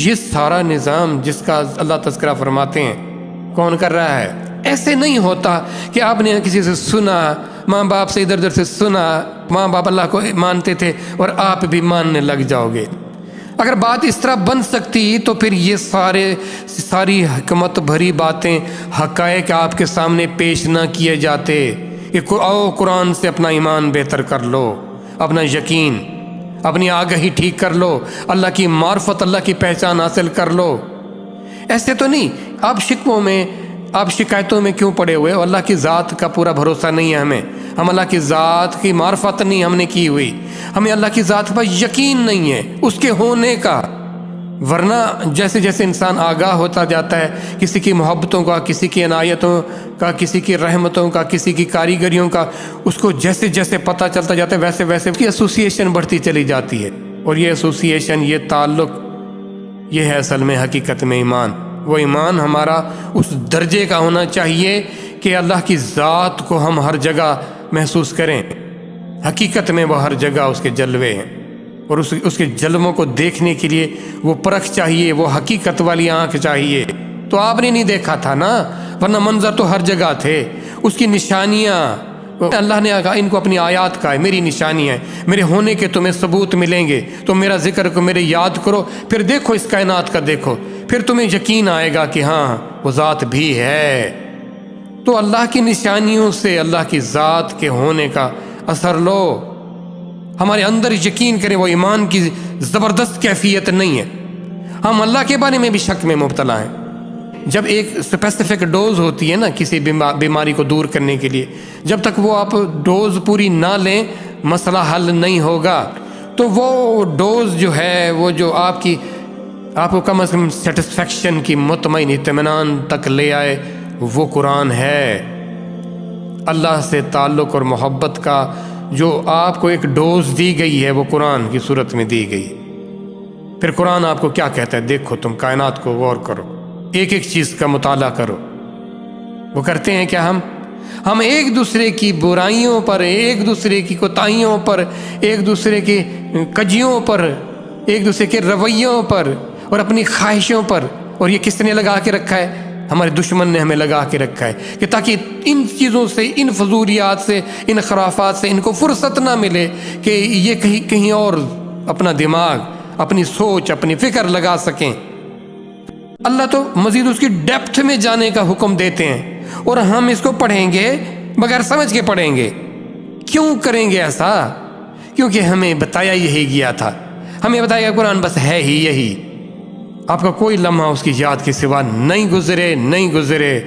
یہ سارا نظام جس کا اللہ تذکرہ فرماتے ہیں کون کر رہا ہے؟ ایسے نہیں ہوتا کہ آپ نے کسی سے سنا، ماں باپ سے ادھر ادھر سے سنا، ماں باپ اللہ کو مانتے تھے اور آپ بھی ماننے لگ جاؤ گے۔ اگر بات اس طرح بن سکتی تو پھر یہ ساری حکمت بھری باتیں، حقائق آپ کے سامنے پیش نہ کیے جاتے کہ آؤ قرآن سے اپنا ایمان بہتر کر لو، اپنا یقین، اپنی آگہی ٹھیک کر لو، اللہ کی معرفت، اللہ کی پہچان حاصل کر لو۔ ایسے تو نہیں، آپ شکووں میں، آپ شکایتوں میں کیوں پڑے ہوئے ہو؟ اللہ کی ذات کا پورا بھروسہ نہیں ہے ہمیں، ہم اللہ کی ذات کی معرفت نہیں ہم نے کی ہوئی، ہمیں اللہ کی ذات پر یقین نہیں ہے اس کے ہونے کا۔ ورنہ جیسے جیسے انسان آگاہ ہوتا جاتا ہے کسی کی محبتوں کا، کسی کی عنایتوں کا، کسی کی رحمتوں کا، کسی کی کاریگریوں کا، اس کو جیسے جیسے پتہ چلتا جاتا ہے ویسے ویسے کی ایسوسیشن بڑھتی چلی جاتی ہے۔ اور یہ ایسوسیشن، یہ تعلق، یہ ہے اصل میں حقیقت میں ایمان۔ وہ ایمان ہمارا اس درجے کا ہونا چاہیے کہ اللہ کی ذات کو ہم ہر جگہ محسوس کریں، حقیقت میں وہ ہر جگہ اس کے جلوے ہیں، اور اس کے جلووں کو دیکھنے کے لیے وہ پرکھ چاہیے، وہ حقیقت والی آنکھ چاہیے۔ تو آپ نے نہیں دیکھا تھا نا، ورنہ منظر تو ہر جگہ تھے، اس کی نشانیاں۔ اللہ نے کہا ان کو اپنی آیات کا ہے، میری نشانی ہے، میرے ہونے کے تمہیں ثبوت ملیں گے، تم میرا ذکر کو، میرے یاد کرو، پھر دیکھو اس کائنات کا، دیکھو، پھر تمہیں یقین آئے گا کہ ہاں وہ ذات بھی ہے۔ تو اللہ کی نشانیوں سے اللہ کی ذات کے ہونے کا اثر لو، ہمارے اندر یقین کریں، وہ ایمان کی زبردست کیفیت نہیں ہے۔ ہم اللہ کے بارے میں بھی شک میں مبتلا ہیں۔ جب ایک اسپیسیفک ڈوز ہوتی ہے نا کسی بیماری کو دور کرنے کے لیے، جب تک وہ آپ ڈوز پوری نہ لیں مسئلہ حل نہیں ہوگا۔ تو وہ ڈوز جو ہے، وہ جو آپ کو کم از کم سیٹسفیکشن کی، مطمئن اطمینان تک لے آئے، وہ قرآن ہے۔ اللہ سے تعلق اور محبت کا جو آپ کو ایک ڈوز دی گئی ہے، وہ قرآن کی صورت میں دی گئی۔ پھر قرآن آپ کو کیا کہتا ہے؟ دیکھو، تم کائنات کو غور کرو، ایک ایک چیز کا مطالعہ کرو۔ وہ کرتے ہیں کہ ہم ایک دوسرے کی برائیوں پر، ایک دوسرے کی کوتاہیوں پر، ایک دوسرے کی کجیوں پر، ایک دوسرے کے رویوں پر اور اپنی خواہشوں پر، اور یہ کس نے لگا کے رکھا ہے؟ ہمارے دشمن نے ہمیں لگا کے رکھا ہے کہ تاکہ ان چیزوں سے، ان فضولیات سے، ان خرافات سے ان کو فرصت نہ ملے کہ یہ کہیں اور اپنا دماغ، اپنی سوچ، اپنی فکر لگا سکیں۔ اللہ تو مزید اس کی ڈیپتھ میں جانے کا حکم دیتے ہیں، اور ہم اس کو پڑھیں گے بغیر سمجھ کے پڑھیں گے۔ کیوں کریں گے ایسا؟ کیونکہ ہمیں بتایا یہی گیا تھا، ہمیں بتایا گیا قرآن بس ہے ہی یہی۔ آپ کا کوئی لمحہ اس کی یاد کے سوا نہیں گزرے۔